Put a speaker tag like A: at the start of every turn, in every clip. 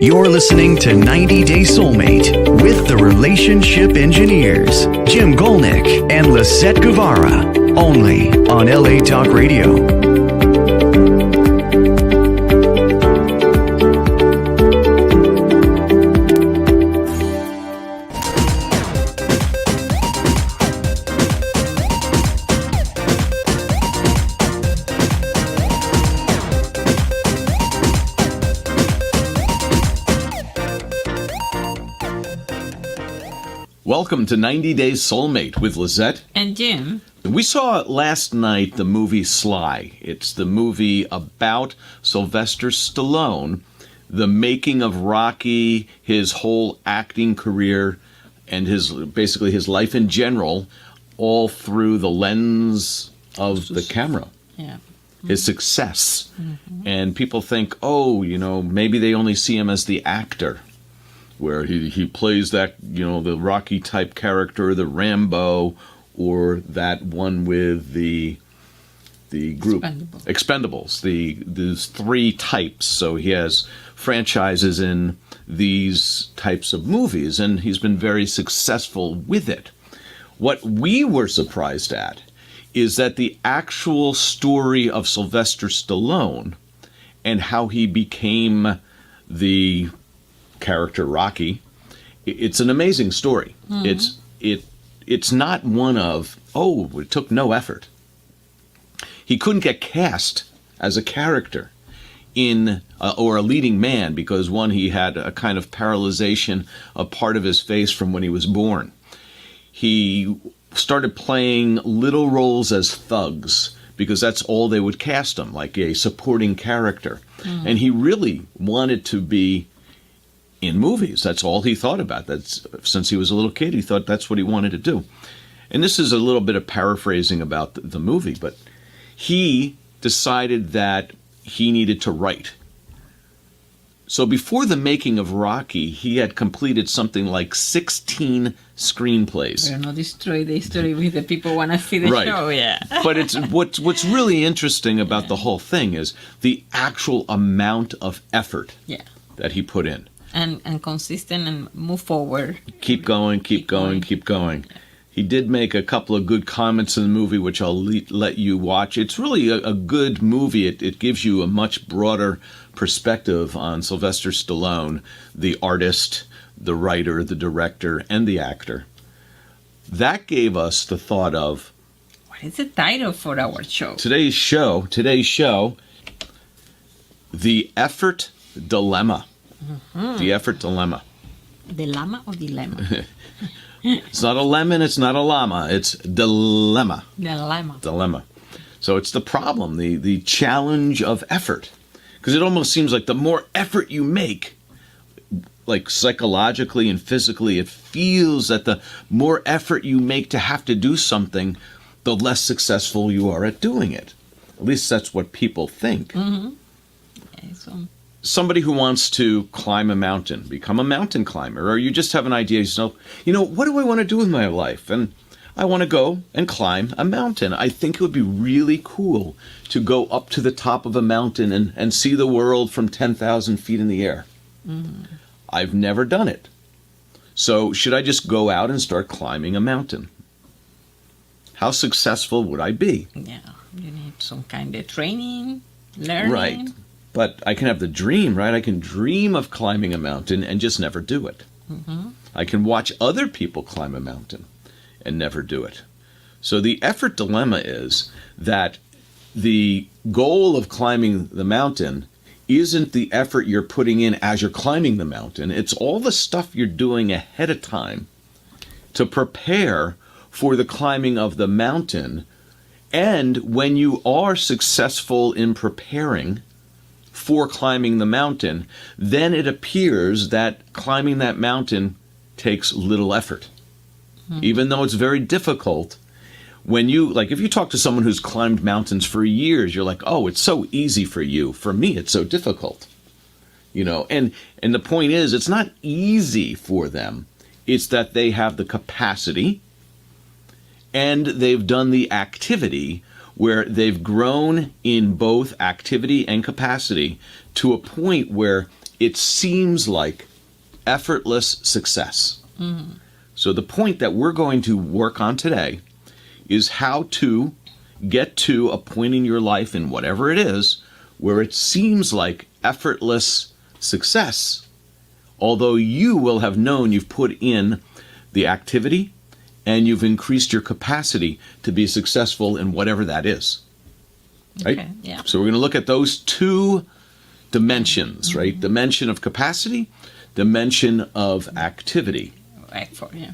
A: You're listening to 90 Day Soulmate with the Relationship Engineers, Jim Gulnick and Lisett Guevara, only on LA Talk Radio.
B: Welcome to 90 Days Soulmate with Lisett
C: and Jim.
B: We saw last night the movie Sly. It's the movie about Sylvester Stallone, the making of Rocky, his whole acting career, and his life in general, all through the lens of the camera.
C: Yeah.
B: His success. And people think, maybe they only see him as the actor, where he plays that, the Rocky type character, the Rambo, or that one with the group Expendables, these three types. So he has franchises in these types of movies, and he's been very successful with it. What we were surprised at is that the actual story of Sylvester Stallone and how he became the character Rocky, it's an amazing story. It's not one of, it took no effort. He couldn't get cast as a character in or a leading man because, one, he had a kind of paralyzation of part of his face from when he was born. He started playing little roles as thugs because that's all they would cast him, like a supporting character. And he really wanted to be in movies. That's all he thought about. That's since he was a little kid, he thought that's what he wanted to do. And this is a little bit of paraphrasing about the movie, but he decided that he needed to write. So before the making of Rocky, he had completed something like 16 screenplays.
C: We're not destroy the story with the people want to see the show, yeah.
B: But it's what's really interesting about the whole thing is the actual amount of effort that he put in.
C: And consistent and move forward.
B: Keep going. Yeah. He did make a couple of good comments in the movie, which I'll let you watch. It's really a good movie. It gives you a much broader perspective on Sylvester Stallone, the artist, the writer, the director, and the actor. That gave us the thought of...
C: What is the title for our show?
B: Today's show, The Effort Dilemma. The Effort Dilemma.
C: Dilemma or dilemma?
B: It's not a lemon, it's not a llama, it's dilemma.
C: Dilemma.
B: So it's the problem, the challenge of effort. Because it almost seems like the more effort you make, like psychologically and physically, it feels that the more effort you make to have to do something, the less successful you are at doing it. At least that's what people think.
C: Okay,
B: somebody who wants to climb a mountain, become a mountain climber, or you just have an idea yourself, what do I want to do with my life? And I want to go and climb a mountain. I think it would be really cool to go up to the top of a mountain and see the world from 10,000 feet in the air. I've never done it. So should I just go out and start climbing a mountain? How successful would I be?
C: Yeah, you need some kind of training, learning.
B: Right. But I can have the dream, right? I can dream of climbing a mountain and just never do it. I can watch other people climb a mountain and never do it. So the effort dilemma is that the goal of climbing the mountain isn't the effort you're putting in as you're climbing the mountain. It's all the stuff you're doing ahead of time to prepare for the climbing of the mountain. And when you are successful in preparing for climbing the mountain, then it appears that climbing that mountain takes little effort. Even though it's very difficult, if you talk to someone who's climbed mountains for years, you're like, oh, it's so easy for you. For me, it's so difficult. And the point is, it's not easy for them. It's that they have the capacity and they've done the activity where they've grown in both activity and capacity to a point where it seems like effortless success. So the point that we're going to work on today is how to get to a point in your life, in whatever it is, where it seems like effortless success, although you will have known you've put in the activity and you've increased your capacity to be successful in whatever that is. Right?
C: Okay, yeah.
B: So we're going to look at those two dimensions, right? Dimension of capacity, dimension of activity.
C: Effort, yeah.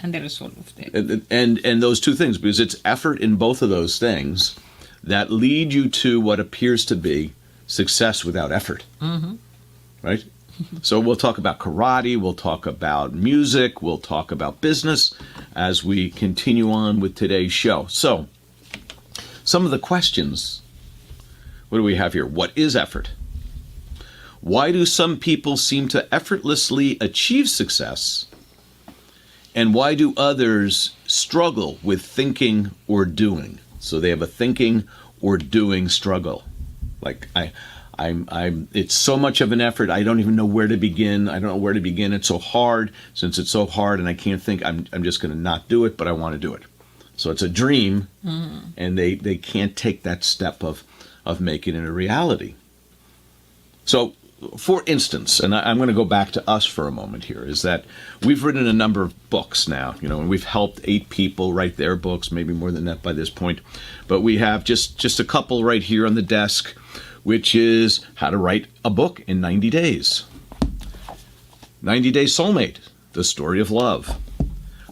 C: And the result of the...
B: And those two things, because it's effort in both of those things that lead you to what appears to be success without effort. Right? So we'll talk about karate, we'll talk about music, we'll talk about business as we continue on with today's show. So, some of the questions, what do we have here? What is effort? Why do some people seem to effortlessly achieve success? And why do others struggle with thinking or doing? So they have a thinking or doing struggle. Like it's so much of an effort. I don't even know where to begin. I don't know where to begin. It's so hard. Since it's so hard and I can't think, I'm just going to not do it, but I want to do it. So it's a dream, and they can't take that step of making it a reality. So, for instance, and I'm going to go back to us for a moment here, is that we've written a number of books now, and we've helped 8 people write their books, maybe more than that by this point. But we have just a couple right here on the desk, which is how to write a book in 90 days. 90 Day Soulmate, the story of love.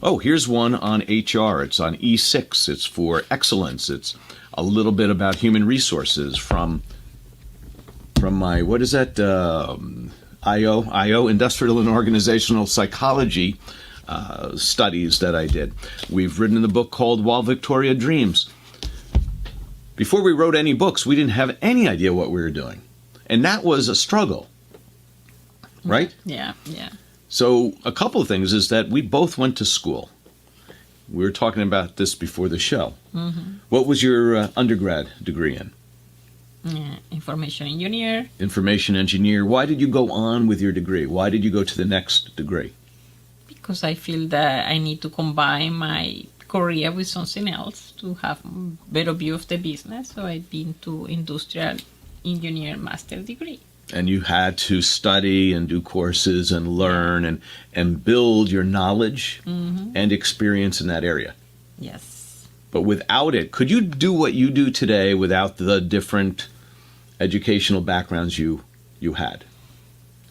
B: Oh, here's one on HR. It's on E6. It's for excellence. It's a little bit about human resources from my, what is that, IO, Industrial and Organizational Psychology studies that I did. We've written a book called While Victoria Dreams. Before we wrote any books, we didn't have any idea what we were doing. And that was a struggle, right?
C: Yeah.
B: So a couple of things is that we both went to school. We were talking about this before the show. What was your undergrad degree in?
C: Information engineer.
B: Information engineer. Why did you go on with your degree? Why did you go to the next degree?
C: Because I feel that I need to combine my career with something else to have a better view of the business. So I've been to industrial engineer master degree.
B: And you had to study and do courses and learn and build your knowledge and experience in that area.
C: Yes.
B: But without it, could you do what you do today without the different educational backgrounds you had?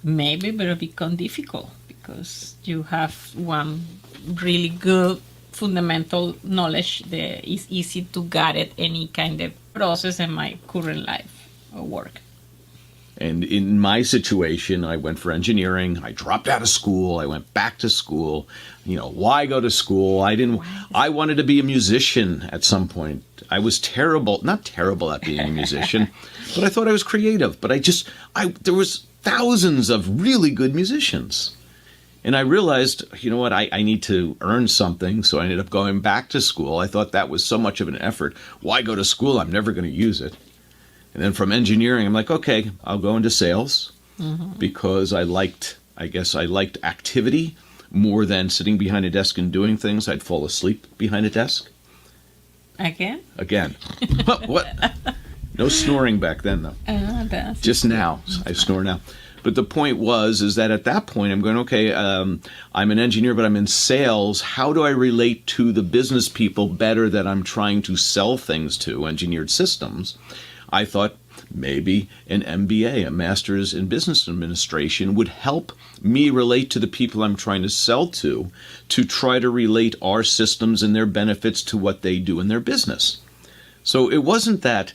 C: Maybe, but it become difficult because you have one really good fundamental knowledge that is easy to get at any kind of process in my current life or work.
B: And in my situation, I went for engineering. I dropped out of school. I went back to school. Why go to school? I wanted to be a musician at some point. I was not terrible at being a musician, but I thought I was creative. But there was thousands of really good musicians. And I realized, I need to earn something. So I ended up going back to school. I thought that was so much of an effort. Why go to school? I'm never going to use it. And then from engineering, I'm like, okay, I'll go into sales because I liked activity more than sitting behind a desk and doing things. I'd fall asleep behind a desk.
C: Again?
B: What? No snoring back then, though. Just now. I snore now. But the point is that at that point, I'm going, okay, I'm an engineer, but I'm in sales. How do I relate to the business people better that I'm trying to sell things to, engineered systems? I thought maybe an MBA, a Master's in Business Administration, would help me relate to the people I'm trying to sell to try to relate our systems and their benefits to what they do in their business. So it wasn't that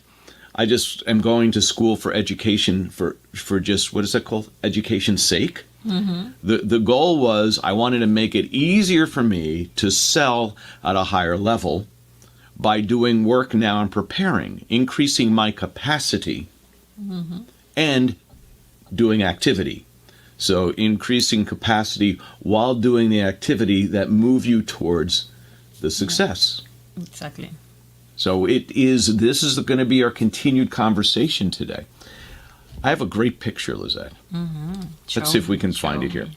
B: I just am going to school for education for just, what is that called? Education's sake. The goal was I wanted to make it easier for me to sell at a higher level by doing work now and preparing, increasing my capacity, and doing activity. So increasing capacity while doing the activity that move you towards the success.
C: Exactly.
B: So this is going to be our continued conversation today. I have a great picture, Lisett. Let's see if we can find it here.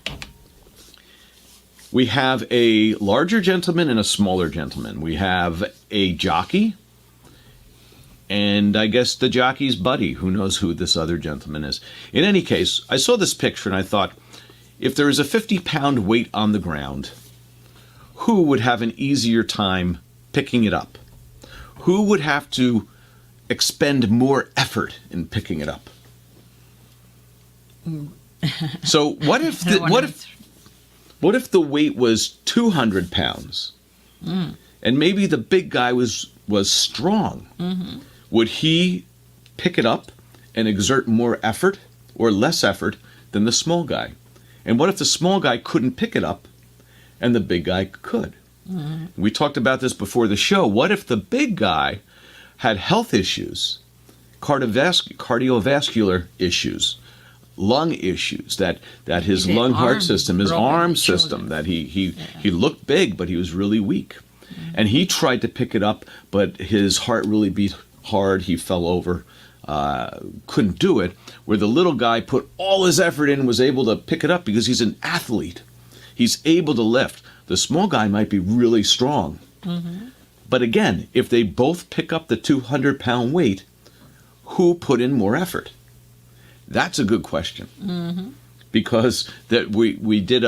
B: We have a larger gentleman and a smaller gentleman. We have a jockey, and I guess the jockey's buddy. Who knows who this other gentleman is? In any case, I saw this picture and I thought, if there is a 50-pound weight on the ground, who would have an easier time picking it up? Who would have to expend more effort in picking it up? So what if the weight was 200 pounds, and maybe the big guy was strong? Would he pick it up and exert more effort or less effort than the small guy? And what if the small guy couldn't pick it up and the big guy could? We talked about this before the show. What if the big guy had health issues, cardiovascular issues, lung issues, that his heart system, his arm system, that he looked big, but he was really weak. And he tried to pick it up, but his heart really beat hard. He fell over, couldn't do it, where the little guy put all his effort in and was able to pick it up because he's an athlete. He's able to lift. The small guy might be really strong. But again, if they both pick up the 200-pound weight, who put in more effort? That's a good question. Because that we read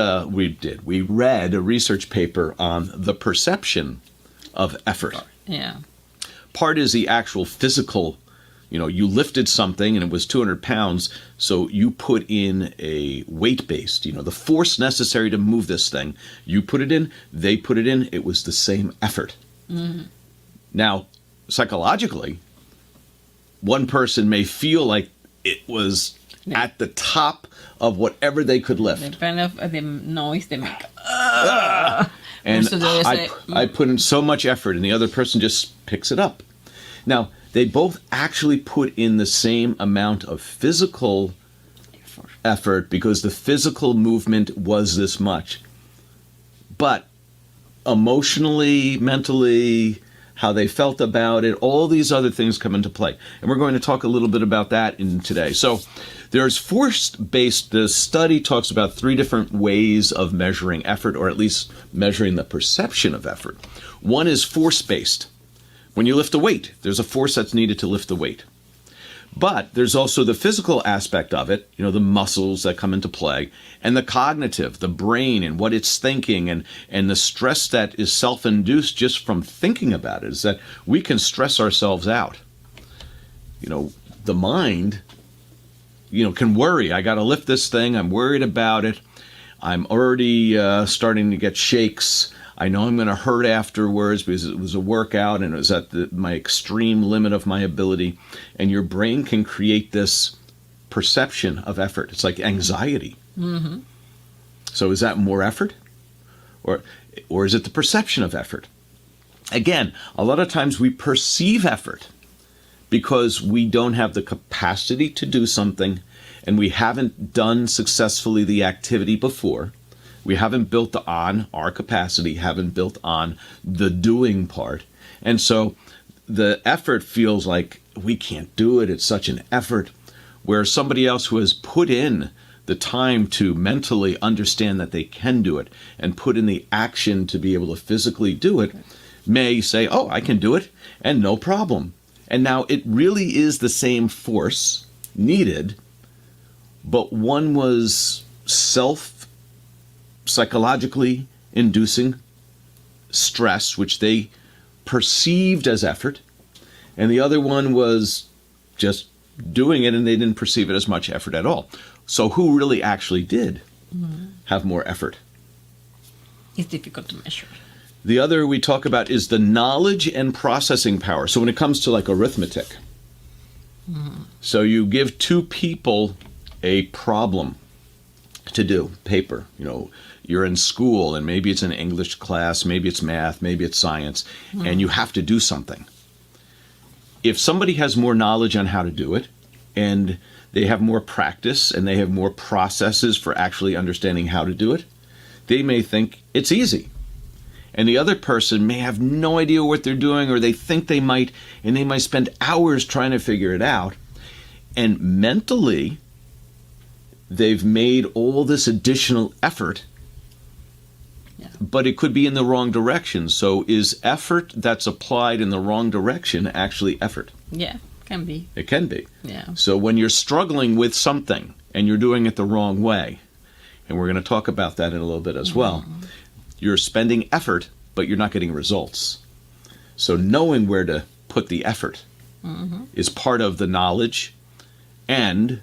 B: a research paper on the perception of effort.
C: Yeah.
B: Part is the actual physical, you lifted something and it was 200 pounds, so you put in a weight-based, the force necessary to move this thing. You put it in, they put it in, it was the same effort. Now, psychologically, one person may feel like it was at the top of whatever they could lift.
C: Depending on the noise they make.
B: And I put in so much effort, and the other person just picks it up. Now, they both actually put in the same amount of physical effort because the physical movement was this much. But emotionally, mentally, how they felt about it, all these other things come into play. And we're going to talk a little bit about that in today. So there's force-based, the study talks about 3 different ways of measuring effort, or at least measuring the perception of effort. One is force-based. When you lift a weight, there's a force that's needed to lift the weight. But there's also the physical aspect of it, the muscles that come into play, and the cognitive, the brain and what it's thinking, and the stress that is self-induced just from thinking about it, is that we can stress ourselves out. The mind, can worry. I got to lift this thing. I'm worried about it. I'm already starting to get shakes. I know I'm going to hurt afterwards because it was a workout and it was at my extreme limit of my ability. And your brain can create this perception of effort. It's like anxiety. So is that more effort? Or is it the perception of effort? Again, a lot of times we perceive effort because we don't have the capacity to do something and we haven't done successfully the activity before. We haven't built on our capacity, haven't built on the doing part. And so the effort feels like we can't do it. It's such an effort. Where somebody else who has put in the time to mentally understand that they can do it and put in the action to be able to physically do it may say, oh, I can do it, and no problem. And now it really is the same force needed, but one was psychologically inducing stress, which they perceived as effort, and the other one was just doing it and they didn't perceive it as much effort at all. So who really actually did have more effort?
C: It's difficult to measure.
B: The other we talk about is the knowledge and processing power. So when it comes to like arithmetic, so you give 2 people a problem to do, paper, you're in school and maybe it's an English class, maybe it's math, maybe it's science, and you have to do something. If somebody has more knowledge on how to do it and they have more practice and they have more processes for actually understanding how to do it, they may think it's easy. And the other person may have no idea what they're doing, or they think they might, and they might spend hours trying to figure it out. And mentally, they've made all this additional effort, but it could be in the wrong direction. So is effort that's applied in the wrong direction actually effort?
C: Yeah, can be.
B: It can be.
C: Yeah.
B: So when you're struggling with something and you're doing it the wrong way, and we're going to talk about that in a little bit as well, you're spending effort, but you're not getting results. So knowing where to put the effort is part of the knowledge and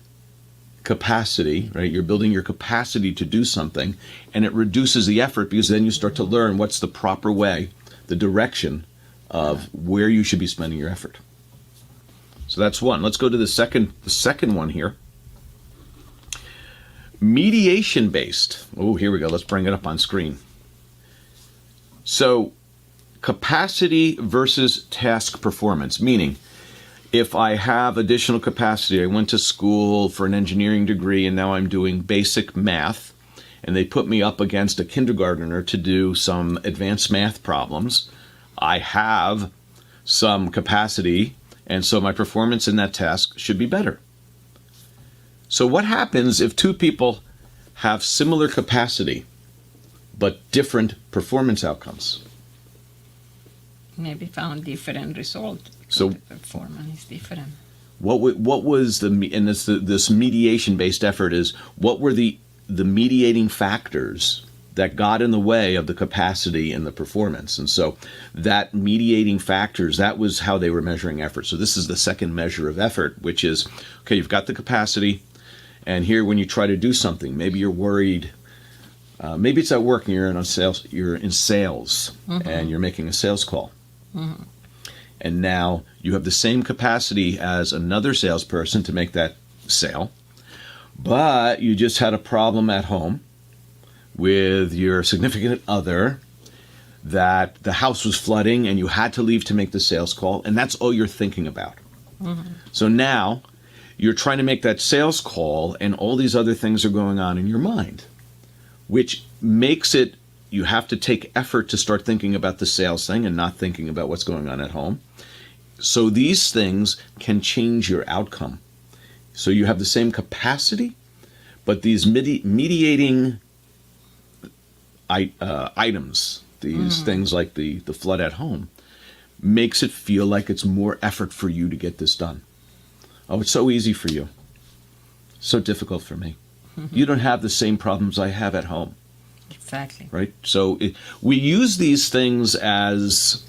B: capacity, right? You're building your capacity to do something, and it reduces the effort because then you start to learn what's the proper way, the direction of where you should be spending your effort. So that's one. Let's go to the second one here. Mediation based. Oh, here we go. Let's bring it up on screen. So capacity versus task performance, meaning if I have additional capacity, I went to school for an engineering degree and now I'm doing basic math, and they put me up against a kindergartner to do some advanced math problems. I have some capacity, and so my performance in that task should be better. So what happens if two people have similar capacity but different performance outcomes?
C: Maybe found different result.
B: So
C: the performance is different.
B: What was and this mediation based effort is, what were the mediating factors that got in the way of the capacity and the performance? And so that mediating factors, that was how they were measuring effort. So this is the second measure of effort, which is, okay, you've got the capacity, and here when you try to do something, maybe you're worried, maybe it's at work and you're in sales and you're making a sales call. And now you have the same capacity as another salesperson to make that sale, but you just had a problem at home with your significant other, that the house was flooding and you had to leave to make the sales call, and that's all you're thinking about. So now you're trying to make that sales call and all these other things are going on in your mind, which makes it, you have to take effort to start thinking about the sales thing and not thinking about what's going on at home. So these things can change your outcome. So you have the same capacity, but these mediating items, these things like the flood at home, makes it feel like it's more effort for you to get this done. Oh, it's so easy for you. So difficult for me. You don't have the same problems I have at home.
C: Exactly.
B: Right? So we use these things as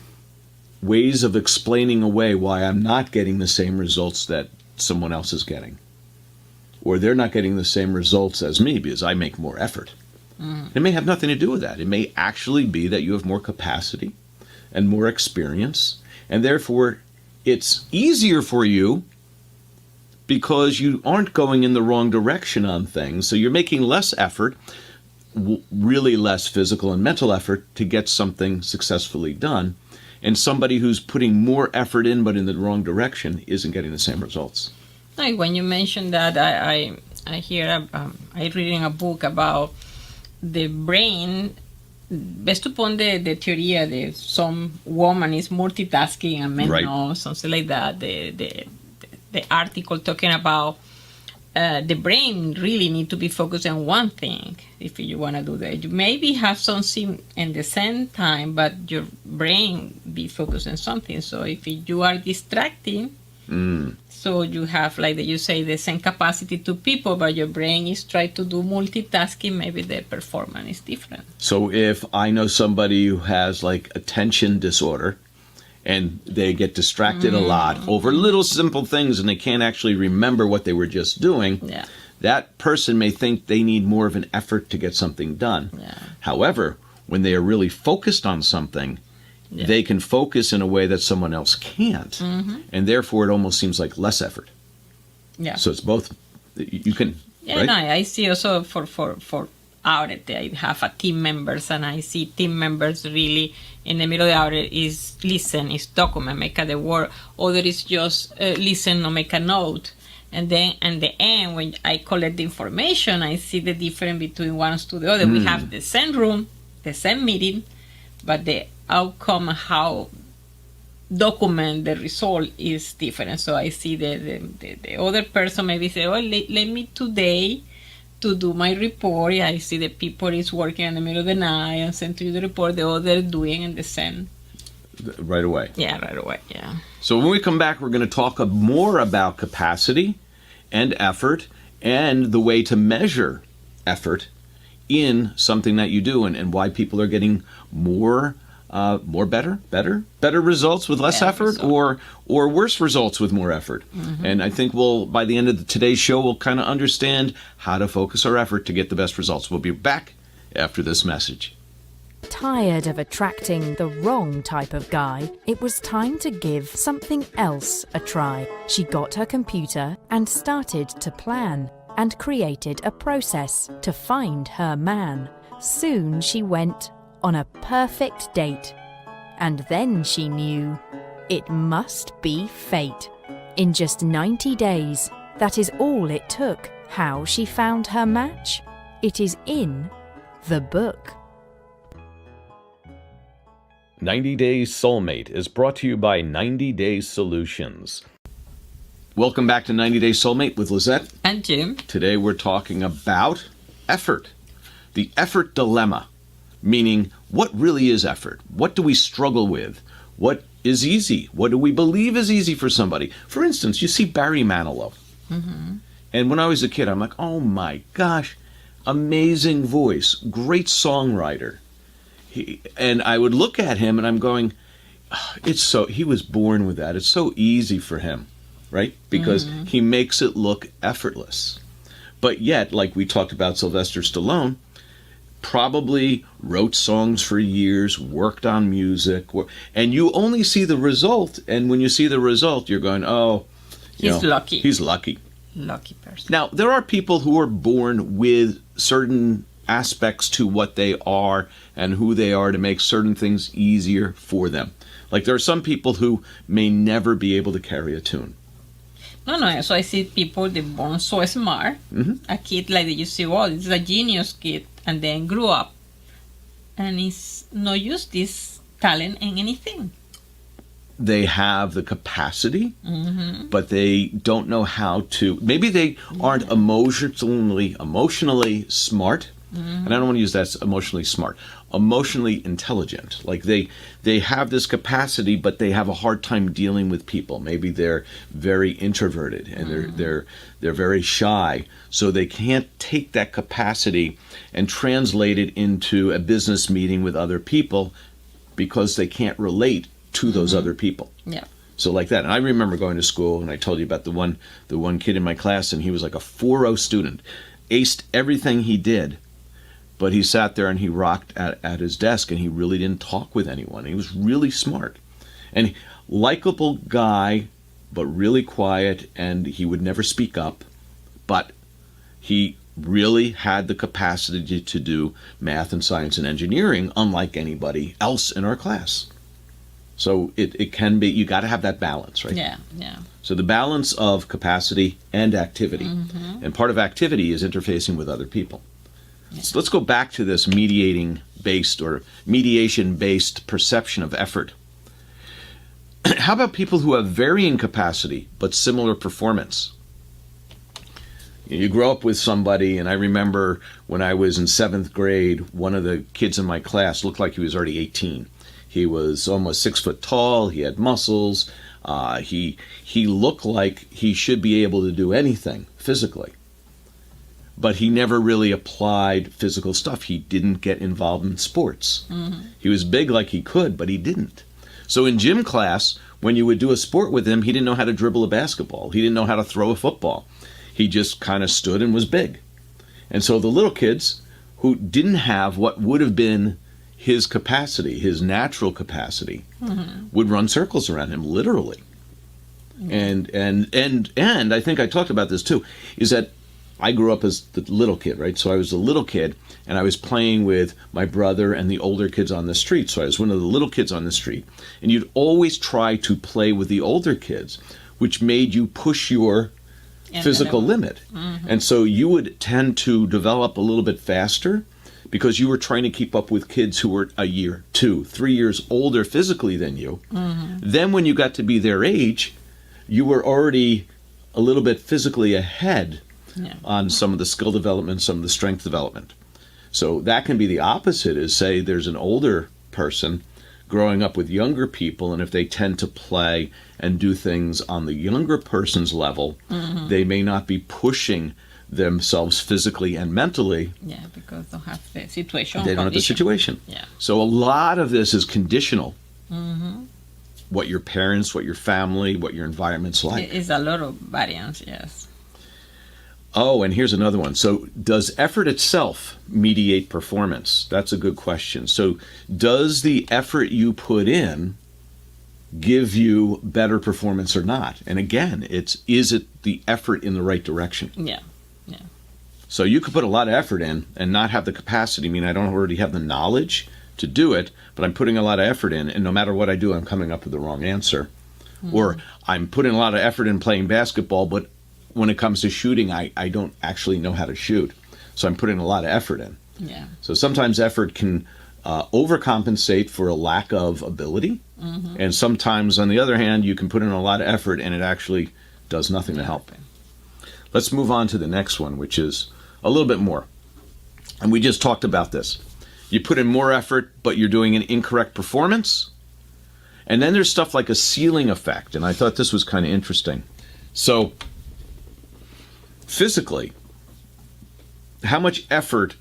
B: ways of explaining away why I'm not getting the same results that someone else is getting. Or they're not getting the same results as me because I make more effort. It may have nothing to do with that. It may actually be that you have more capacity and more experience, and therefore it's easier for you because you aren't going in the wrong direction on things. So you're making less effort, really less physical and mental effort to get something successfully done. And somebody who's putting more effort in but in the wrong direction isn't getting the same results.
C: Like when you mentioned that, I reading a book about the brain, based upon the theory that some woman is multitasking and men no, something like that. The article talking about the brain really need to be focused on one thing if you want to do that. You maybe have something in the same time, but your brain be focused on something. So if you are distracting, so you have, like you say, the same capacity to people, but your brain is trying to do multitasking, maybe the performance is different. So
B: if I know somebody who has like attention disorder, and they get distracted a lot over little simple things and they can't actually remember what they were just doing, that person may think they need more of an effort to get something done. However, when they are really focused on something, they can focus in a way that someone else can't. And therefore, it almost seems like less effort. So it's both. You can. Right?
C: No, I see also for audit, I have a team members, and I see team members really in the middle of the audit is listen, is document, make the work. Other is just listen or make a note. And then at the end, when I collect the information, I see the difference between one to the other. We have the same room, the same meeting, but the outcome, how document the result is different. So I see the other person maybe say, oh, let me today to do my report. I see the people is working in the middle of the night and send to you the report. The other doing and the send.
B: Right away.
C: Yeah, right away, yeah.
B: So when we come back, we're going to talk more about capacity and effort and the way to measure effort in something that you do, and why people are getting more better results with less effort, or worse results with more effort. And I think by the end of today's show, we'll kind of understand how to focus our effort to get the best results. We'll be back after this message.
D: Tired of attracting the wrong type of guy, it was time to give something else a try. She got her computer and started to plan, and created a process to find her man. Soon she went on a perfect date, and then she knew it must be fate. In just 90 days, that is all it took. How she found her match? It is in the book.
B: 90 Days Soulmate is brought to you by 90 Days Solutions. Welcome back to 90 Days Soulmate with Lisett
C: and Jim.
B: Today we're talking about effort. The effort dilemma, meaning what really is effort? What do we struggle with? What is easy? What do we believe is easy for somebody? For instance, you see Barry Manilow. And when I was a kid, I'm like, oh my gosh, amazing voice, great songwriter. And I would look at him and I'm going, he was born with that. It's so easy for him, right? Because he makes it look effortless. But yet, like we talked about Sylvester Stallone, probably wrote songs for years, worked on music, and you only see the result. And when you see the result, you're going,
C: he's lucky.
B: He's lucky.
C: Lucky person.
B: Now, there are people who are born with certain aspects to what they are and who they are to make certain things easier for them. Like there are some people who may never be able to carry a tune.
C: No. So I see people they born so smart. A kid like that you see, this is a genius kid, and then grew up, and he's not used this talent in anything.
B: They have the capacity, but they don't know how to. Maybe they aren't emotionally smart. And I don't want to use that as emotionally smart. Emotionally intelligent. Like they have this capacity, but they have a hard time dealing with people. Maybe they're very introverted and they're very shy, so they can't take that capacity and translate it into a business meeting with other people because they can't relate to those other people.
C: Yeah.
B: So like that. And I remember going to school, and I told you about the one kid in my class, and he was like a 4.0 student, aced everything he did. But he sat there and he rocked at his desk, and he really didn't talk with anyone. He was really smart. And likable guy, but really quiet, and he would never speak up. But he really had the capacity to do math and science and engineering unlike anybody else in our class. So it can be, you got to have that balance, right?
C: Yeah.
B: So the balance of capacity and activity. And part of activity is interfacing with other people. So let's go back to this mediation-based perception of effort. How about people who have varying capacity but similar performance? You grow up with somebody, and I remember when I was in 7th grade, one of the kids in my class looked like he was already 18. He was almost 6 foot tall. He had muscles. He looked like he should be able to do anything physically. But he never really applied physical stuff. He didn't get involved in sports. He was big like he could, but he didn't. So in gym class, when you would do a sport with him, he didn't know how to dribble a basketball. He didn't know how to throw a football. He just kind of stood and was big. And so the little kids who didn't have what would have been his capacity, his natural capacity, would run circles around him, literally. And I think I talked about this too, is that I grew up as the little kid, right? So I was a little kid, and I was playing with my brother and the older kids on the street. So I was one of the little kids on the street. And you'd always try to play with the older kids, which made you push your physical limit. And so you would tend to develop a little bit faster because you were trying to keep up with kids who were a year, 2, 3 years older physically than you. Then when you got to be their age, you were already a little bit physically ahead on some of the skill development, some of the strength development. So that can be the opposite, is say there's an older person growing up with younger people, and if they tend to play and do things on the younger person's level, they may not be pushing themselves physically and mentally.
C: Yeah, because they don't have the situation.
B: They don't have the situation.
C: Yeah.
B: So a lot of this is conditional. What your parents, what your family, what your environment's like.
C: It's a lot of variance, yes.
B: Oh, and here's another one. So does effort itself mediate performance? That's a good question. So does the effort you put in give you better performance or not? And again, is it the effort in the right direction?
C: Yeah.
B: So you could put a lot of effort in and not have the capacity. I mean, I don't already have the knowledge to do it, but I'm putting a lot of effort in, and no matter what I do, I'm coming up with the wrong answer. Or I'm putting a lot of effort in playing basketball, but when it comes to shooting, I don't actually know how to shoot. So I'm putting a lot of effort in.
C: Yeah.
B: So sometimes effort can overcompensate for a lack of ability. And sometimes, on the other hand, you can put in a lot of effort and it actually does nothing to help. Let's move on to the next one, which is a little bit more. And we just talked about this. You put in more effort, but you're doing an incorrect performance. And then there's stuff like a ceiling effect. And I thought this was kind of interesting. So physically, how much effort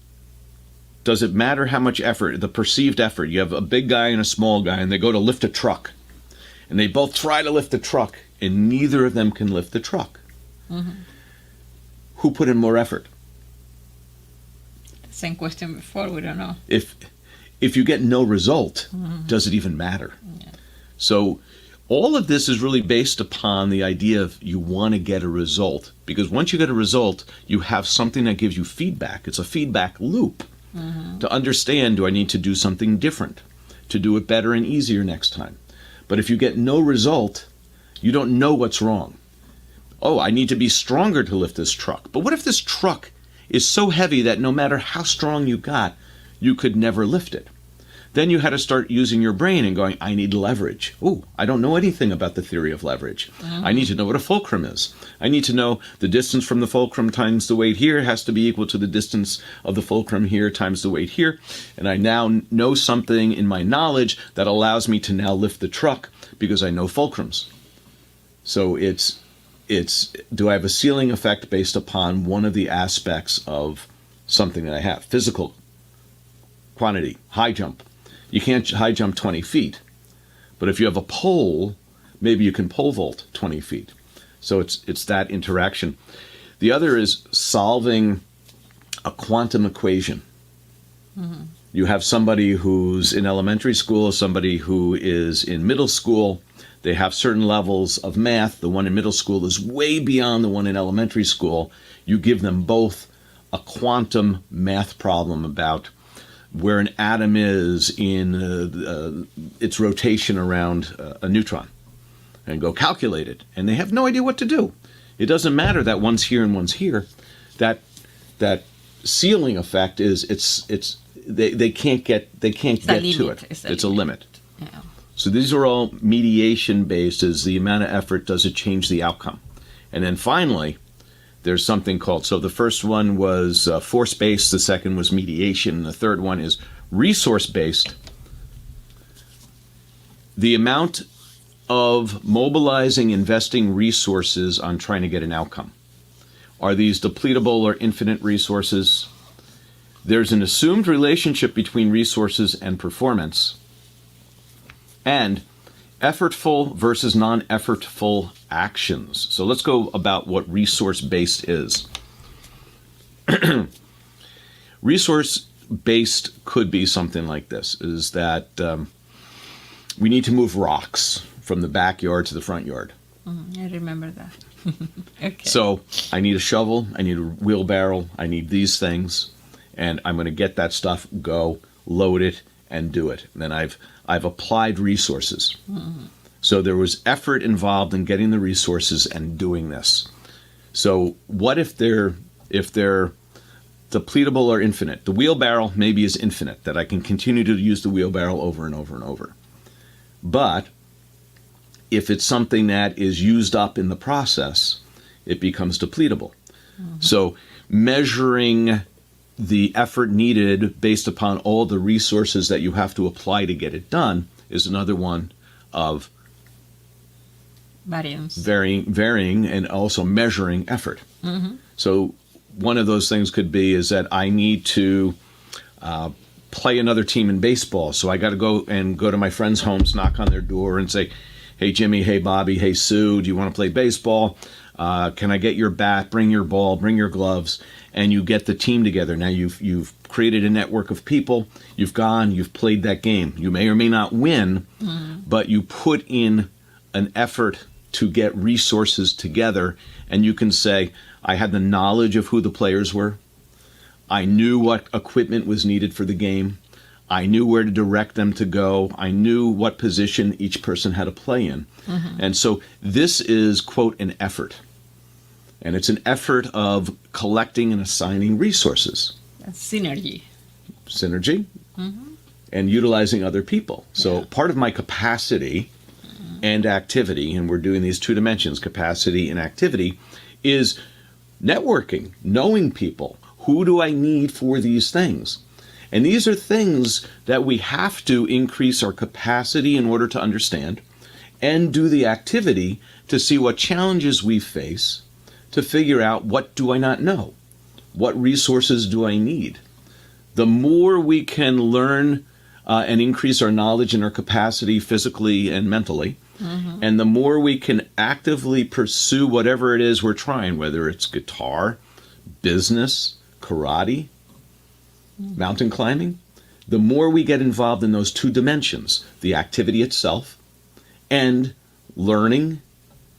B: does it matter? How much effort, the perceived effort? You have a big guy and a small guy, and they go to lift a truck. And they both try to lift the truck, and neither of them can lift the truck. Who put in more effort?
C: Same question before, we don't know.
B: If you get no result, does it even matter?
C: Yeah.
B: So all of this is really based upon the idea of you want to get a result. Because once you get a result, you have something that gives you feedback. It's a feedback loop. To understand, do I need to do something different to do it better and easier next time? But if you get no result, you don't know what's wrong. Oh, I need to be stronger to lift this truck. But what if this truck is so heavy that no matter how strong you got, you could never lift it? Then you had to start using your brain and going, I need leverage. Oh, I don't know anything about the theory of leverage. I need to know what a fulcrum is. I need to know the distance from the fulcrum times the weight here has to be equal to the distance of the fulcrum here times the weight here. And I now know something in my knowledge that allows me to now lift the truck because I know fulcrums. So it's do I have a ceiling effect based upon one of the aspects of something that I have? Physical quantity, high jump. You can't high jump 20 feet. But if you have a pole, maybe you can pole vault 20 feet. So it's that interaction. The other is solving a quantum equation. You have somebody who's in elementary school, somebody who is in middle school. They have certain levels of math. The one in middle school is way beyond the one in elementary school. You give them both a quantum math problem about where an atom is in its rotation around a neutron, and go calculate it. And they have no idea what to do. It doesn't matter that one's here and one's here. That ceiling effect is they can't get to it. It's a limit.
C: Yeah.
B: So these are all mediation based. Is the amount of effort, does it change the outcome? And then finally, there's something called, so the first one was force-based, the second was mediation, and the third one is resource-based. The amount of mobilizing, investing resources on trying to get an outcome. Are these depletable or infinite resources? There's an assumed relationship between resources and performance, and effortful versus non-effortful actions. So let's go about what resource-based is. Resource-based could be something like this, is that we need to move rocks from the backyard to the front yard.
C: I remember that. Okay.
B: So I need a shovel, I need a wheelbarrow, I need these things, and I'm going to get that stuff, go, load it, and do it. And then I've applied resources. So there was effort involved in getting the resources and doing this. So what if they're depletable or infinite. The wheelbarrow maybe is infinite, that I can continue to use the wheelbarrow over and over and over. But if it's something that is used up in the process, it becomes depletable. So measuring the effort needed based upon all the resources that you have to apply to get it done is another one of
C: variance.
B: Varying and also measuring effort. So one of those things could be is that I need to play another team in baseball. So I got to go to my friends' homes, knock on their door and say, hey, Jimmy, hey, Bobby, hey, Sue, do you want to play baseball? Can I get your bat? Bring your ball, bring your gloves, and you get the team together. Now you've created a network of people. You've played that game. You may or may not win, but you put in an effort to get resources together, and you can say, I had the knowledge of who the players were. I knew what equipment was needed for the game. I knew where to direct them to go. I knew what position each person had to play in. And so this is, quote, an effort. And it's an effort of collecting and assigning resources.
C: That's synergy.
B: And utilizing other people. So part of my capacity and activity, and we're doing these two dimensions, capacity and activity, is networking, knowing people. Who do I need for these things? And these are things that we have to increase our capacity in order to understand and do the activity to see what challenges we face, to figure out what do I not know? What resources do I need? The more we can learn and increase our knowledge and our capacity physically and mentally, and the more we can actively pursue whatever it is we're trying, whether it's guitar, business, karate, mountain climbing, the more we get involved in those two dimensions, the activity itself and learning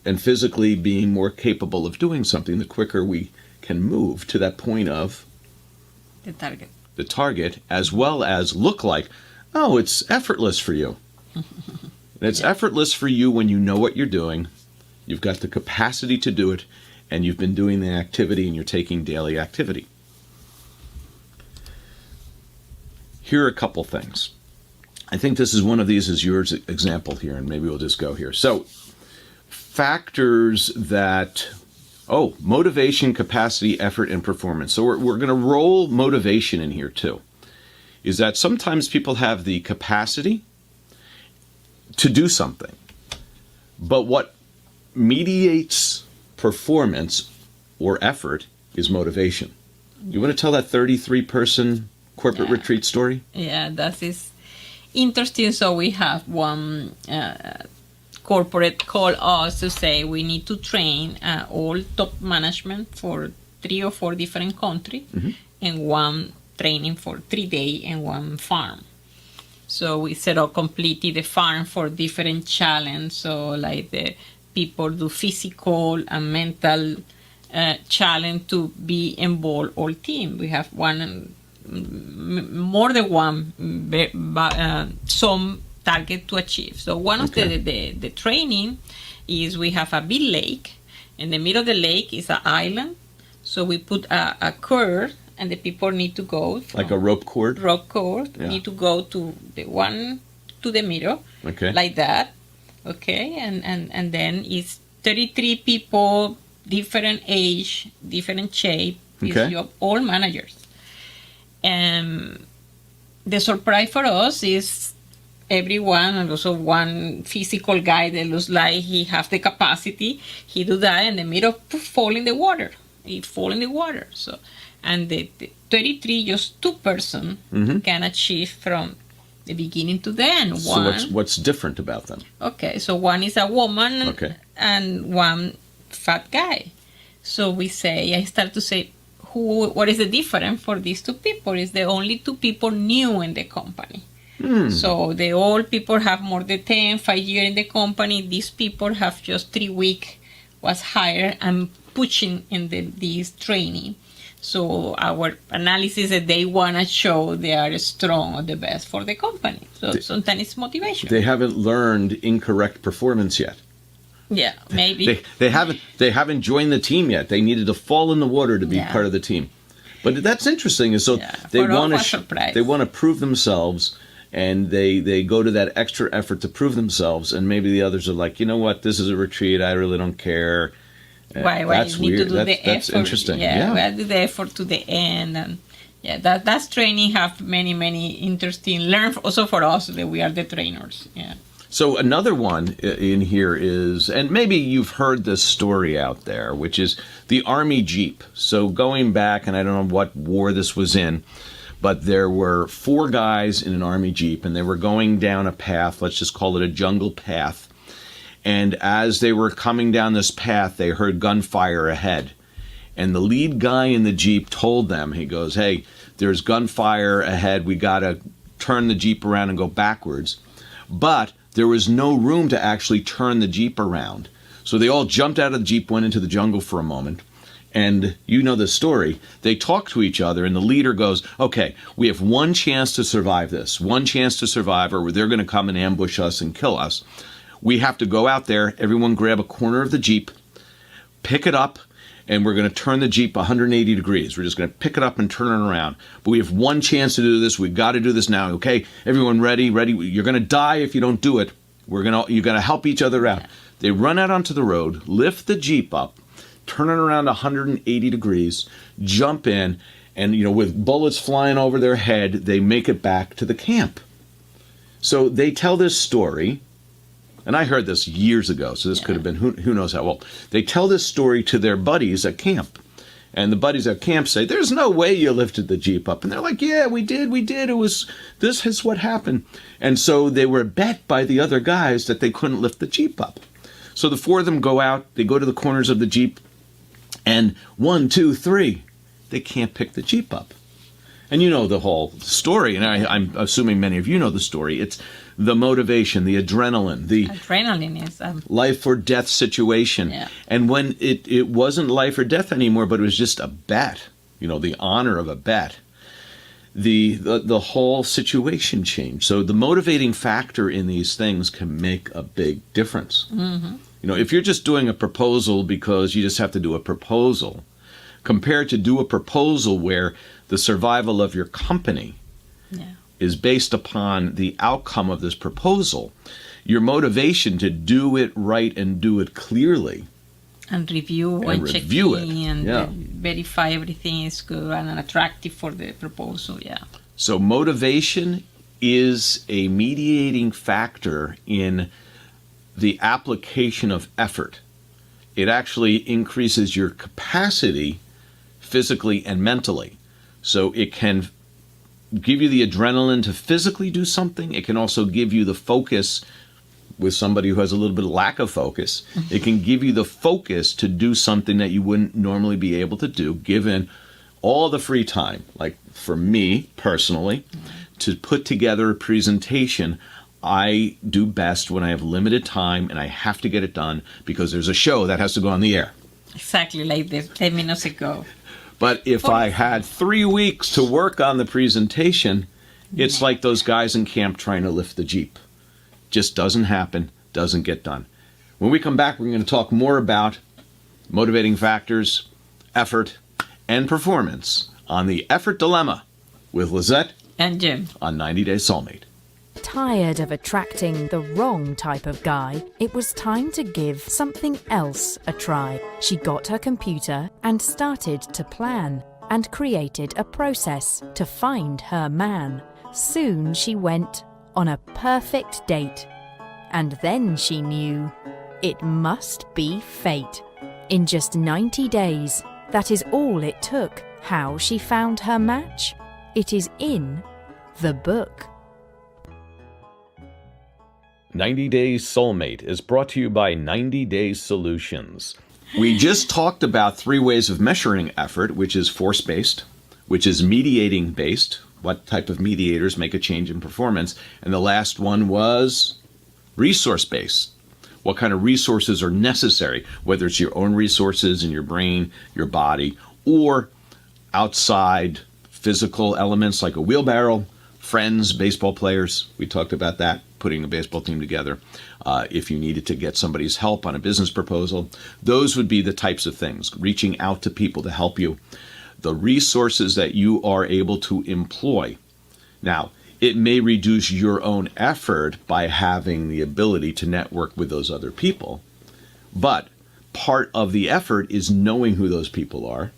B: and physically being more capable of doing something, the quicker we can move to that point of the target, as well as look like, oh, it's effortless for you. And it's effortless for you when you know what you're doing, you've got the capacity to do it, and you've been doing the activity and you're taking daily activity. Here are a couple things. I think this is one of these is your example here, and maybe we'll just go here. So, factors that, motivation, capacity, effort, and performance. So we're going to roll motivation in here too. Is that sometimes people have the capacity to do something, but what mediates performance or effort is motivation. You want to tell that 33-person corporate retreat story?
C: Yeah, that is interesting. So we have one corporate call us to say we need to train all top management for 3 or 4 different countries and one training for 3 days and one farm. So we set up completely the farm for different challenge. So like the people do physical and mental challenge to be involved all team. We have more than one some target to achieve. So one of the training is we have a big lake. In the middle of the lake is an island. So we put a cord and the people need to go from
B: like a rope cord.
C: Need to go to the one to the middle, like that, and then it's 33 people, different age, different shape. It's all managers. And the surprise for us is everyone, and also one physical guy that looks like he has the capacity, he do that in the middle, fall in the water. He fall in the water. So. And the 33, just 2 person can achieve from the beginning to the end.
B: So what's different about them?
C: Okay, so one is a woman and one fat guy. So I start to say, what is the difference for these 2 people? Is the only 2 people new in the company. So the old people have more than 5 years in the company. These people have just 3 weeks was hired and pushing in this training. So our analysis that they want to show they are strong or the best for the company. So sometimes it's motivation.
B: They haven't learned incorrect performance yet.
C: Yeah, maybe.
B: They haven't joined the team yet. They needed to fall in the water to be part of the team. But that's interesting. Is so they want to prove themselves, and they go to that extra effort to prove themselves, and maybe the others are like, you know what, this is a retreat. I really don't care.
C: Why
B: that's
C: you need
B: weird.
C: to do the
B: that's
C: effort?
B: Interesting.
C: Yeah, we do the effort to the end, and that's training. Have many interesting learn also for us that we are the trainers. Yeah.
B: So another one in here is, and maybe you've heard this story out there, which is the Army Jeep. So going back, and I don't know what war this was in, but there were 4 guys in an Army Jeep, and they were going down a path, let's just call it a jungle path. And as they were coming down this path, they heard gunfire ahead. And the lead guy in the Jeep told them, he goes, hey, there's gunfire ahead. We got to turn the Jeep around and go backwards. But there was no room to actually turn the Jeep around. So they all jumped out of the Jeep, went into the jungle for a moment. And you know the story. They talk to each other, and the leader goes, okay, we have one chance to survive this. One chance to survive, or they're going to come and ambush us and kill us. We have to go out there, everyone grab a corner of the Jeep, pick it up, and we're going to turn the Jeep 180 degrees. We're just going to pick it up and turn it around. But we have one chance to do this. We've got to do this now. Okay, everyone ready? Ready? You're going to die if you don't do it. You're going to help each other out. They run out onto the road, lift the Jeep up, turn it around 180 degrees, jump in, and with bullets flying over their head, they make it back to the camp. So they tell this story. And I heard this years ago, so this could have been who knows how old. They tell this story to their buddies at camp. And the buddies at camp say, there's no way you lifted the Jeep up. And they're like, yeah, we did. This is what happened. And so they were bet by the other guys that they couldn't lift the Jeep up. So the 4 of them go out, they go to the corners of the Jeep, and 1, 2, 3, they can't pick the Jeep up. And you know the whole story, and I'm assuming many of you know the story. It's the motivation, the adrenaline, the
C: is
B: life or death situation.
C: Yeah.
B: And when it wasn't life or death anymore, but it was just a bet, the honor of a bet, the whole situation changed. So the motivating factor in these things can make a big difference. Mm-hmm. If you're just doing a proposal because you just have to do a proposal, compared to do a proposal where the survival of your company is based upon the outcome of this proposal, your motivation to do it right and do it clearly.
C: And review and check in and verify everything is good and attractive for the proposal,
B: So motivation is a mediating factor in the application of effort. It actually increases your capacity physically and mentally. So it can give you the adrenaline to physically do something. It can also give you the focus with somebody who has a little bit of lack of focus. It can give you the focus to do something that you wouldn't normally be able to do given all the free time. Like for me personally, to put together a presentation, I do best when I have limited time and I have to get it done because there's a show that has to go on the air.
C: Exactly like 10 minutes ago.
B: But if I had 3 weeks to work on the presentation, it's like those guys in camp trying to lift the Jeep. Just doesn't happen, doesn't get done. When we come back, we're going to talk more about motivating factors, effort, and performance on the Effort Dilemma with Lisett
C: and Jim
B: on 90 Day Soulmate.
D: Tired of attracting the wrong type of guy, it was time to give something else a try. She got her computer and started to plan and created a process to find her man. Soon she went on a perfect date. And then she knew it must be fate. In just 90 days, that is all it took. How she found her match? It is in the book.
B: 90 Days Soulmate is brought to you by 90 Days Solutions. We just talked about 3 ways of measuring effort, which is force-based, which is mediating-based, what type of mediators make a change in performance, and the last one was resource-based. What kind of resources are necessary, whether it's your own resources in your brain, your body, or outside physical elements like a wheelbarrow, friends, baseball players. We talked about that, putting a baseball team together. If you needed to get somebody's help on a business proposal, those would be the types of things, reaching out to people to help you. the resources that you are able to employ. Now, it may reduce your own effort by having the ability to network with those other people, but part of the effort is knowing who those people are,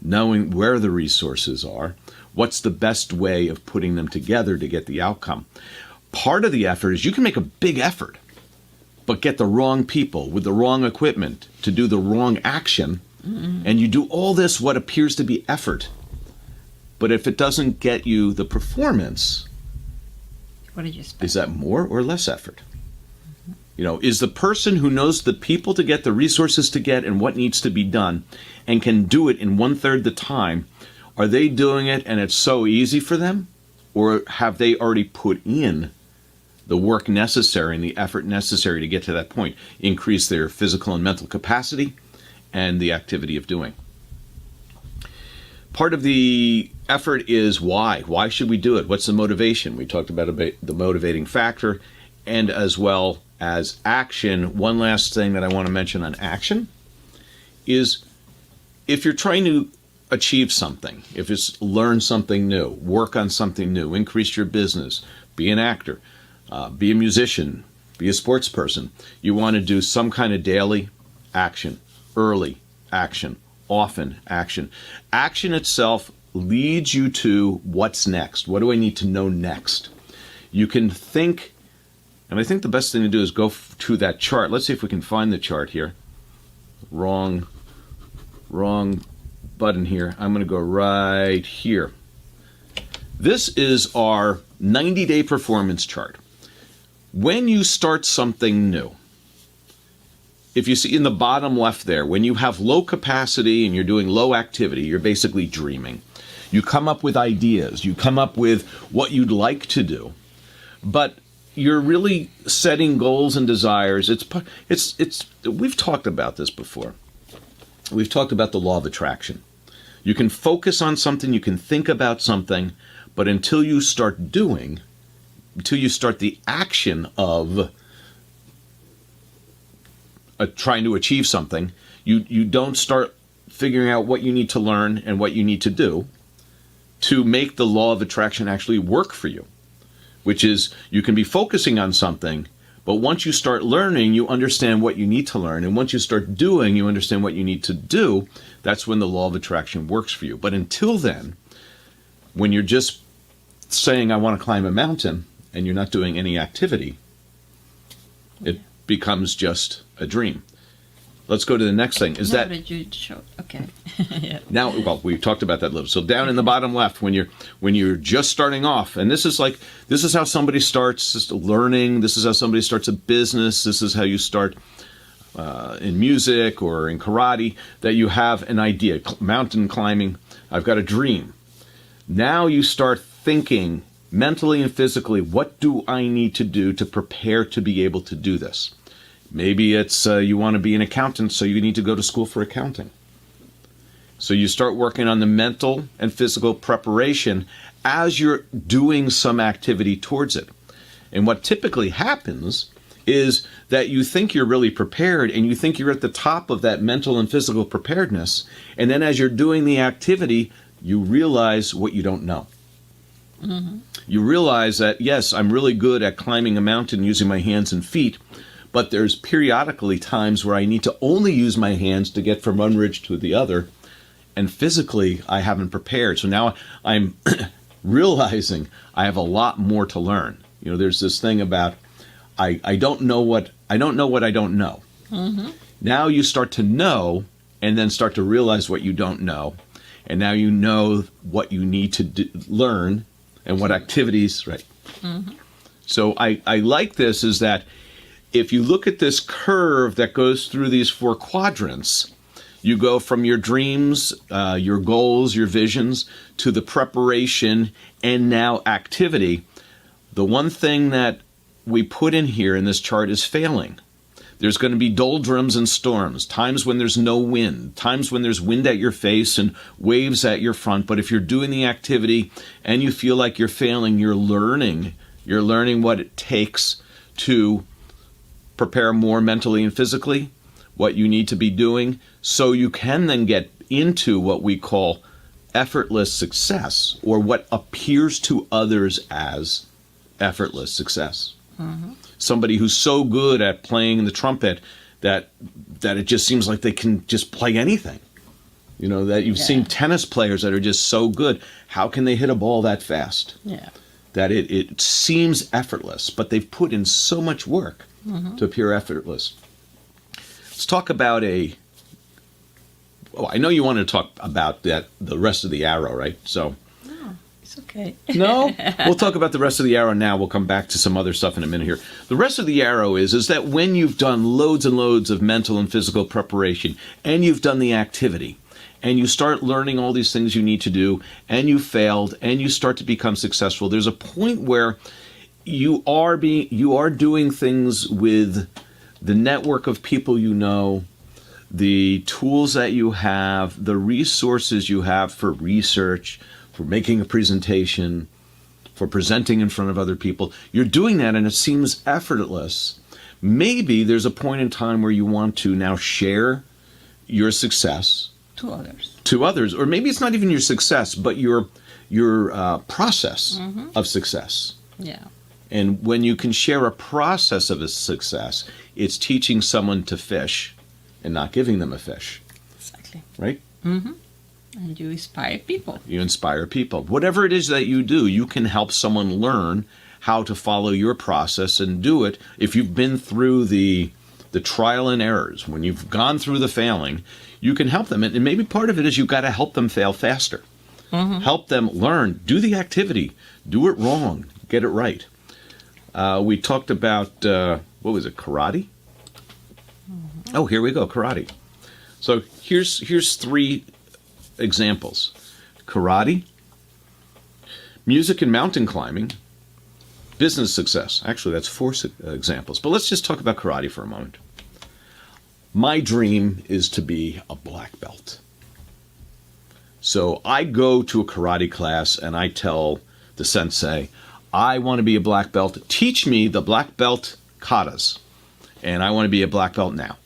B: knowing where the resources are, what's the best way of putting them together to get the outcome. Part of the effort is you can make a big effort, but get the wrong people with the wrong equipment to do the wrong action, and you do all this, what appears to be effort. But if it doesn't get you the performance,
C: What did you expect?
B: is that more or less effort? You know, is the person who knows the people to get, the resources to get, and what needs to be done, and can do it in 1/3 the time, are they doing it and it's so easy for them? Or have they already put in the work necessary and the effort necessary to get to that point, increase their physical and mental capacity and the activity of doing? Part of the effort is why. Why should we do it? What's the motivation? We talked about the motivating factor, and as well as action. One last thing that I want to mention on action is if you're trying to achieve something, if it's learn something new, work on something new, increase your business, be an actor, be a musician, be a sports person, you want to do some kind of daily action, early action, often action. Action itself leads you to what's next. What do I need to know next? You can think, and I think the best thing to do is go to that chart. Let's see if we can find the chart here. Wrong button here. I'm going to go right here. This is our 90-day performance chart. When you start something new, if you see in the bottom left there, when you have low capacity and you're doing low activity, you're basically dreaming. You come up with ideas. You come up with what you'd like to do. But you're really setting goals and desires. We've talked about this before. We've talked about the law of attraction. You can focus on something, you can think about something, but until you start the action of trying to achieve something, you don't start figuring out what you need to learn and what you need to do to make the law of attraction actually work for you, which is you can be focusing on something, but once you start learning, you understand what you need to learn, and once you start doing, you understand what you need to do. That's when the law of attraction works for you. But until then, when you're just saying, I want to climb a mountain, and you're not doing any activity, it becomes just a dream. Let's go to the next thing. Is
C: No,
B: that
C: but you showed. Okay. Yeah.
B: now? Well, we talked about that a little. So down in the bottom left, when you're just starting off, and this is how somebody starts just learning. This is how somebody starts a business. This is how you start in music or in karate. That you have an idea, mountain climbing. I've got a dream. Now you start thinking mentally and physically, what do I need to do to prepare to be able to do this? Maybe it's you want to be an accountant, so you need to go to school for accounting. So you start working on the mental and physical preparation as you're doing some activity towards it. And what typically happens is that you think you're really prepared and you think you're at the top of that mental and physical preparedness. And then as you're doing the activity, you realize what you don't know. Mm-hmm. You realize that, yes, I'm really good at climbing a mountain using my hands and feet, but there's periodically times where I need to only use my hands to get from one ridge to the other, and physically I haven't prepared. So now I'm realizing I have a lot more to learn. You know, there's this thing about I don't know what I don't know. Mm-hmm. Now you start to know, and then start to realize what you don't know, and now you know what you need to learn and what activities, right? Mm-hmm. So I like this is that if you look at this curve that goes through these 4 quadrants, you go from your dreams, your goals, your visions, to the preparation and now activity. The one thing that we put in here in this chart is failing. There's going to be doldrums and storms, times when there's no wind, times when there's wind at your face and waves at your front. But if you're doing the activity and you feel like you're failing, you're learning what it takes to prepare more mentally and physically, what you need to be doing, so you can then get into what we call effortless success, or what appears to others as effortless success. Somebody who's so good at playing the trumpet that it just seems like they can just play anything. You know, that you've seen tennis players that are just so good. How can they hit a ball that fast?
C: Yeah.
B: That it seems effortless, but they've put in so much work to appear effortless. Let's talk about I know you wanted to talk about the rest of the arrow, right? So.
C: It's okay.
B: No? We'll talk about the rest of the arrow now. We'll come back to some other stuff in a minute here. The rest of the arrow is that when you've done loads and loads of mental and physical preparation, and you've done the activity, and you start learning all these things you need to do, and you failed, and you start to become successful, there's a point where you are doing things with the network of people you know, the tools that you have, the resources you have for research, for making a presentation, for presenting in front of other people. You're doing that and it seems effortless. Maybe there's a point in time where you want to now share your success to others. Or maybe it's not even your success, but your process of success.
C: Yeah.
B: And when you can share a process of a success, it's teaching someone to fish and not giving them a fish.
C: Exactly.
B: Right?
C: And you inspire people.
B: You inspire people. Whatever it is that you do, you can help someone learn how to follow your process and do it. If you've been through the trial and errors, when you've gone through the failing, you can help them. And maybe part of it is you've got to help them fail faster. Help them learn. Do the activity. Do it wrong. Get it right. We talked about, what was it, karate? Oh, here we go, karate. So here's 3 examples: karate, music and mountain climbing, business success. Actually, that's 4 examples. But let's just talk about karate for a moment. My dream is to be a black belt. So I go to a karate class and I tell the sensei, I want to be a black belt. Teach me the black belt katas. And I want to be a black belt now.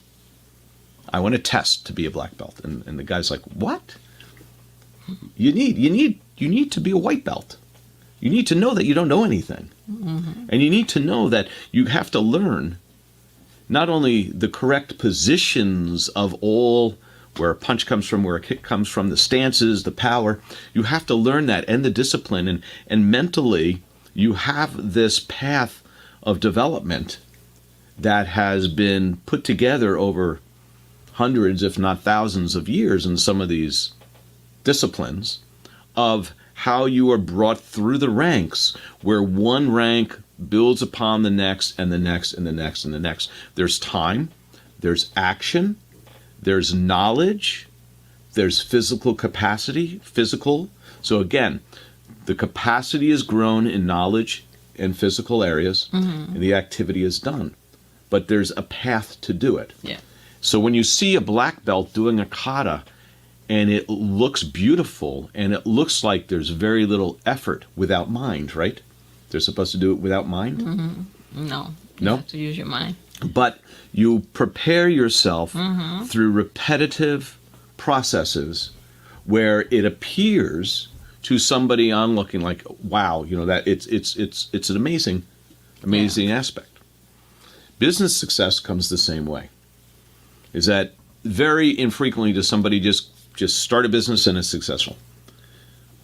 B: I want to test to be a black belt. And the guy's like, what? You need to be a white belt. You need to know that you don't know anything. And you need to know that you have to learn not only the correct positions of all, where a punch comes from, where a kick comes from, the stances, the power. You have to learn that, and the discipline. And mentally, you have this path of development that has been put together over hundreds, if not thousands of years in some of these disciplines, of how you are brought through the ranks, where one rank builds upon the next and the next and the next and the next. There's time, there's action, there's knowledge, there's physical capacity, So again, the capacity is grown in knowledge and physical areas, and the activity is done. But there's a path to do it.
C: Yeah.
B: So when you see a black belt doing a kata, and it looks beautiful, and it looks like there's very little effort without mind, right? They're supposed to do it without mind?
C: No.
B: No?
C: You have to use your mind.
B: But you prepare yourself through repetitive processes where it appears to somebody onlooking like, wow, that it's an amazing aspect. Business success comes the same way. Is that very infrequently does somebody just start a business and it's successful.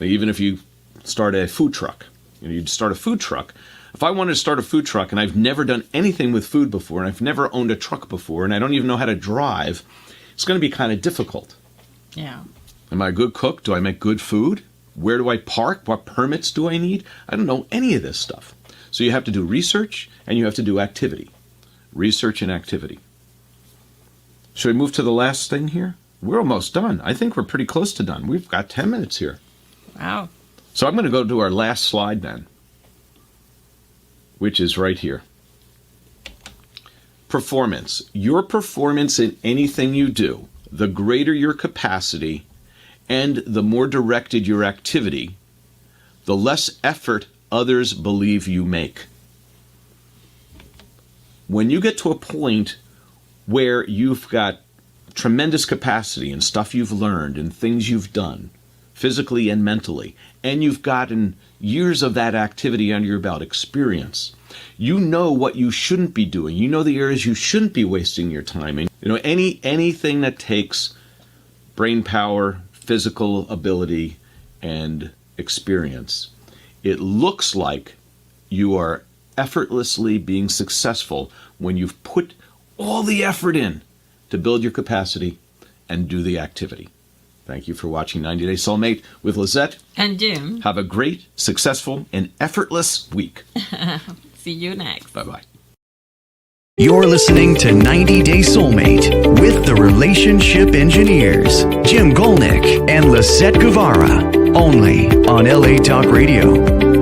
B: Even if you start a food truck, you'd start a food truck. If I wanted to start a food truck and I've never done anything with food before, and I've never owned a truck before, and I don't even know how to drive, it's going to be kind of difficult.
C: Yeah.
B: Am I a good cook? Do I make good food? Where do I park? What permits do I need? I don't know any of this stuff. So you have to do research and you have to do activity. Research and activity. Should I move to the last thing here? We're almost done. I think we're pretty close to done. We've got 10 minutes here.
C: Wow.
B: So I'm going to go to our last slide then, which is right here. Performance. Your performance in anything you do, the greater your capacity and the more directed your activity, the less effort others believe you make. When you get to a point where you've got tremendous capacity and stuff you've learned and things you've done, physically and mentally, and you've gotten years of that activity under your belt, experience. You know what you shouldn't be doing. You know the areas you shouldn't be wasting your time in. You know, anything that takes brain power, physical ability, and experience. It looks like you are effortlessly being successful when you've put all the effort in to build your capacity and do the activity. Thank you for watching 90 Day Soulmate with Lisett
C: and Jim.
B: Have a great, successful, and effortless week.
C: See you next.
B: Bye-bye.
A: You're listening to 90 Day Soulmate with the Relationship Engineers, Jim Gulnick and Lisett Guevara, only on LA Talk Radio.